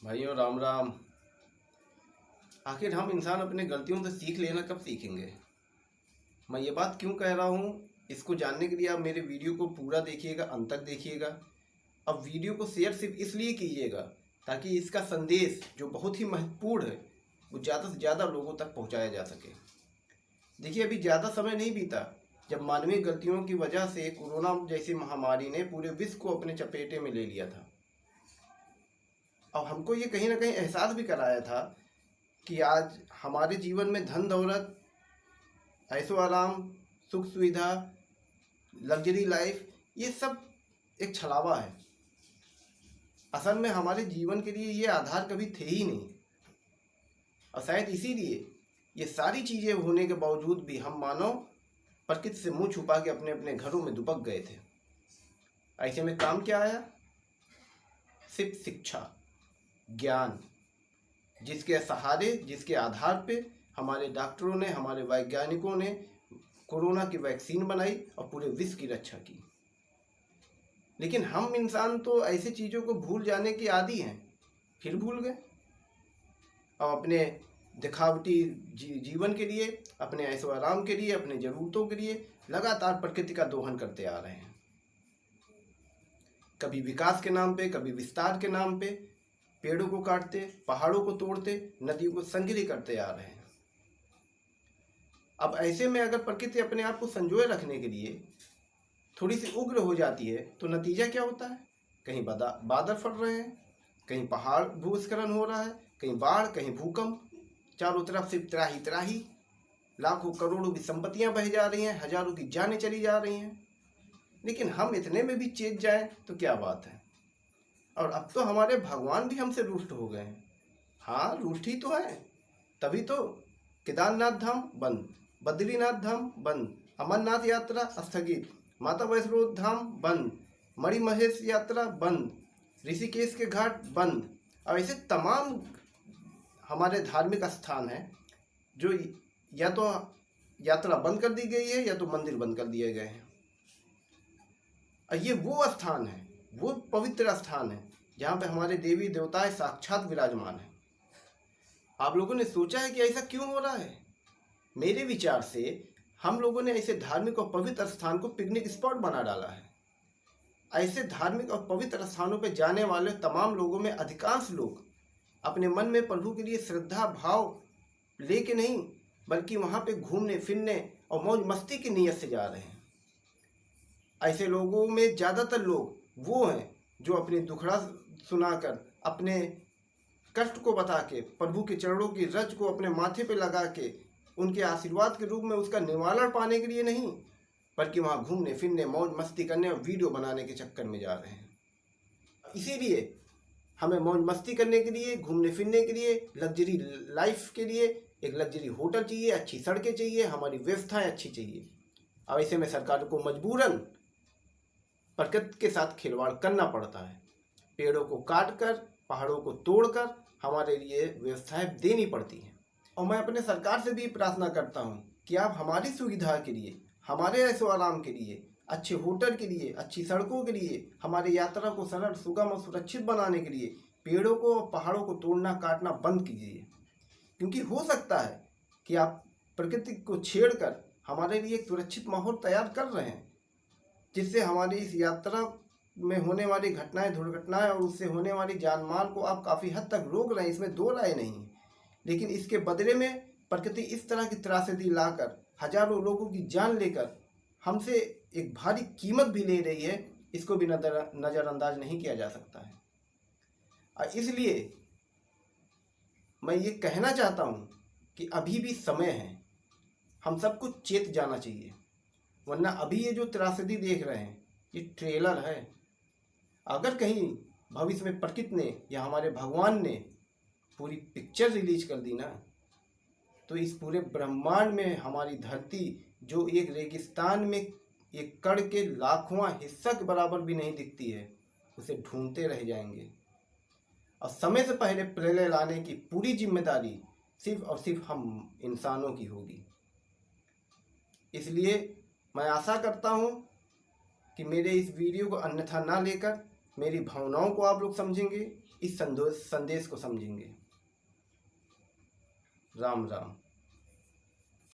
भाइयों राम राम। आखिर हम इंसान अपने गलतियों से सीख लेना कब सीखेंगे? मैं ये बात क्यों कह रहा हूँ, इसको जानने के लिए आप मेरे वीडियो को पूरा देखिएगा, अंत तक देखिएगा। अब वीडियो को शेयर सिर्फ इसलिए कीजिएगा ताकि इसका संदेश जो बहुत ही महत्वपूर्ण है वो ज़्यादा से ज़्यादा लोगों तक पहुँचाया जा सके। देखिए, अभी ज़्यादा समय नहीं बीता जब मानवीय गलतियों की वजह से कोरोना जैसी महामारी ने पूरे विश्व को अपने चपेटे में ले लिया था। और हमको ये कहीं ना कहीं एहसास भी कराया था कि आज हमारे जीवन में धन दौलत, ऐशो आराम, सुख सुविधा, लग्जरी लाइफ, ये सब एक छलावा है। असल में हमारे जीवन के लिए ये आधार कभी थे ही नहीं। और शायद इसीलिए ये सारी चीज़ें होने के बावजूद भी हम मानव प्रकृति से मुंह छुपा के अपने अपने घरों में दुबक गए थे। ऐसे में काम क्या आया? सिर्फ शिक्षा, ज्ञान, जिसके सहारे, जिसके आधार पे हमारे डॉक्टरों ने, हमारे वैज्ञानिकों ने कोरोना की वैक्सीन बनाई और पूरे विश्व की रक्षा की। लेकिन हम इंसान तो ऐसी चीज़ों को भूल जाने के आदी हैं, फिर भूल गए और अपने दिखावटी जीवन के लिए, अपने ऐशो आराम के लिए, अपने ज़रूरतों के लिए लगातार प्रकृति का दोहन करते आ रहे हैं। कभी विकास के नाम पे, कभी विस्तार के नाम पे पेड़ों को काटते, पहाड़ों को तोड़ते, नदियों को संग्रह करते आ रहे हैं। अब ऐसे में अगर प्रकृति अपने आप को संजोए रखने के लिए थोड़ी सी उग्र हो जाती है तो नतीजा क्या होता है? कहीं बादल फट रहे हैं, कहीं पहाड़ भूस्खलन हो रहा है, कहीं बाढ़, कहीं भूकंप, चारों तरफ से त्राही त्राही, लाखों करोड़ों की संपत्तियां बह जा रही हैं, हजारों की जानें चली जा रही हैं। लेकिन हम इतने में भी चेत जाएं तो क्या बात है। और अब तो हमारे भगवान भी हमसे रुष्ट हो गए हैं। हाँ, रुष्ट ही तो है, तभी तो केदारनाथ धाम बंद, बद्रीनाथ धाम बंद, अमरनाथ यात्रा स्थगित, माता वैष्णो धाम बंद, मणिमहेश यात्रा बंद, ऋषिकेश के घाट बंद। और ऐसे तमाम हमारे धार्मिक स्थान हैं जो या तो यात्रा बंद कर दी गई है या तो मंदिर बंद कर दिए गए हैं। और ये वो स्थान है, वो पवित्र स्थान है जहाँ पे हमारे देवी देवताएं साक्षात विराजमान हैं। आप लोगों ने सोचा है कि ऐसा क्यों हो रहा है? मेरे विचार से हम लोगों ने ऐसे धार्मिक और पवित्र स्थान को पिकनिक स्पॉट बना डाला है। ऐसे धार्मिक और पवित्र स्थानों पर जाने वाले तमाम लोगों में अधिकांश लोग अपने मन में प्रभु के लिए श्रद्धा भाव लेके नहीं, बल्कि वहाँ पे घूमने फिरने और मौज मस्ती की नीयत से जा रहे हैं। ऐसे लोगों में ज़्यादातर लोग वो हैं जो अपनी दुखड़ा सुनाकर, अपने कष्ट को बता के, प्रभु के चरणों की रज को अपने माथे पे लगा के उनके आशीर्वाद के रूप में उसका निवारण पाने के लिए नहीं, बल्कि वहाँ घूमने फिरने, मौज मस्ती करने और वीडियो बनाने के चक्कर में जा रहे हैं। इसीलिए हमें मौज मस्ती करने के लिए, घूमने फिरने के लिए, लग्जरी लाइफ के लिए एक लग्जरी होटल चाहिए, अच्छी सड़कें चाहिए, हमारी व्यवस्थाएं अच्छी चाहिए। अब ऐसे में सरकार को मजबूरन प्रकृति के साथ खिलवाड़ करना पड़ता है। पेड़ों को काट कर, पहाड़ों को तोड़कर हमारे लिए व्यवस्थाएं देनी पड़ती हैं। और मैं अपने सरकार से भी प्रार्थना करता हूँ कि आप हमारी सुविधा के लिए, हमारे ऐशो आराम के लिए, अच्छे होटल के लिए, अच्छी सड़कों के लिए, हमारे यात्रा को सरल, सुगम और सुरक्षित बनाने के लिए पेड़ों को और पहाड़ों को तोड़ना काटना बंद कीजिए। क्योंकि हो सकता है कि आप प्रकृति को छेड़कर हमारे लिए एक सुरक्षित माहौल तैयार कर रहे हैं, जिससे हमारी इस यात्रा में होने वाली घटनाएं, दुर्घटनाएं और उससे होने वाली जान माल को आप काफ़ी हद तक रोक रहे हैं, इसमें दो राय नहीं। लेकिन इसके बदले में प्रकृति इस तरह की त्रासदी लाकर, हजारों लोगों की जान लेकर हमसे एक भारी कीमत भी ले रही है, इसको भी नज़रअंदाज नहीं किया जा सकता है। और इसलिए मैं ये कहना चाहता हूँ कि अभी भी समय है, हम सबको चेत जाना चाहिए। वरना अभी ये जो त्रासदी देख रहे हैं ये ट्रेलर है। अगर कहीं भविष्य में प्रकृति ने या हमारे भगवान ने पूरी पिक्चर रिलीज कर दी ना, तो इस पूरे ब्रह्मांड में हमारी धरती, जो एक रेगिस्तान में एक कण के लाखवां हिस्सा के बराबर भी नहीं दिखती है, उसे ढूंढते रह जाएंगे। और समय से पहले प्रलय लाने की पूरी जिम्मेदारी सिर्फ और सिर्फ हम इंसानों की होगी। इसलिए मैं आशा करता हूँ कि मेरे इस वीडियो को अन्यथा ना लेकर मेरी भावनाओं को आप लोग समझेंगे, इस संदेश को समझेंगे। राम राम।